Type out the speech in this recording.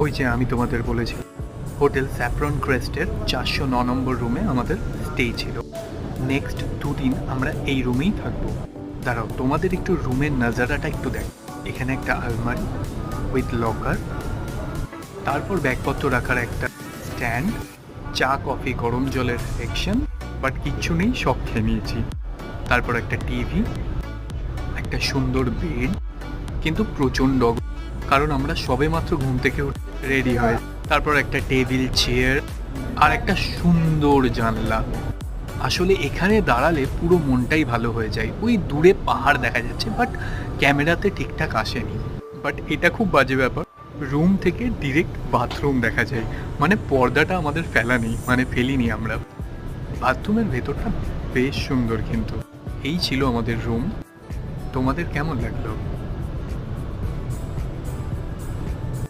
ওই যে আমি তোমাদের বলেছি, হোটেল স্যাফরন ক্রেস্টের 409 নম্বর রুমে আমাদের স্টে ছিল। নেক্সট 2 দিন আমরা এই রুমেই থাকবো। দাঁড়াও, তোমাদের একটু রুমের নাজারাটা একটু দেখ। এখানে একটা আলমারি উইথ লকার, তারপর ব্যাগপত্র রাখার একটা স্ট্যান্ড, চা কফি গরম জলের সেকশন, বাট কিচ্ছু নেই, সব খেয়ে নিয়েছি। তারপর একটা টিভি, একটা সুন্দর বেড, কিন্তু প্রচণ্ড, কারণ আমরা সবে মাত্র ঘুম থেকে রেডি হয়। তারপর একটা টেবিল চেয়ার আর একটা সুন্দর জানলা। আসলে এখানে দাঁড়ালে পুরো মনটাই ভালো হয়ে যায়। ওই দূরে পাহাড় দেখা যাচ্ছে, বাট ক্যামেরাতে ঠিকঠাক আসেনি। বাট এটা খুব বাজে ব্যাপার, রুম থেকে ডিরেক্ট বাথরুম দেখা যায়, মানে পর্দাটা আমাদের ফেলা নেই, মানে ফেলিনি আমরা। বাথরুমের ভেতরটা বেশ সুন্দর। কিন্তু এই ছিল আমাদের রুম। তোমাদের কেমন লাগলো?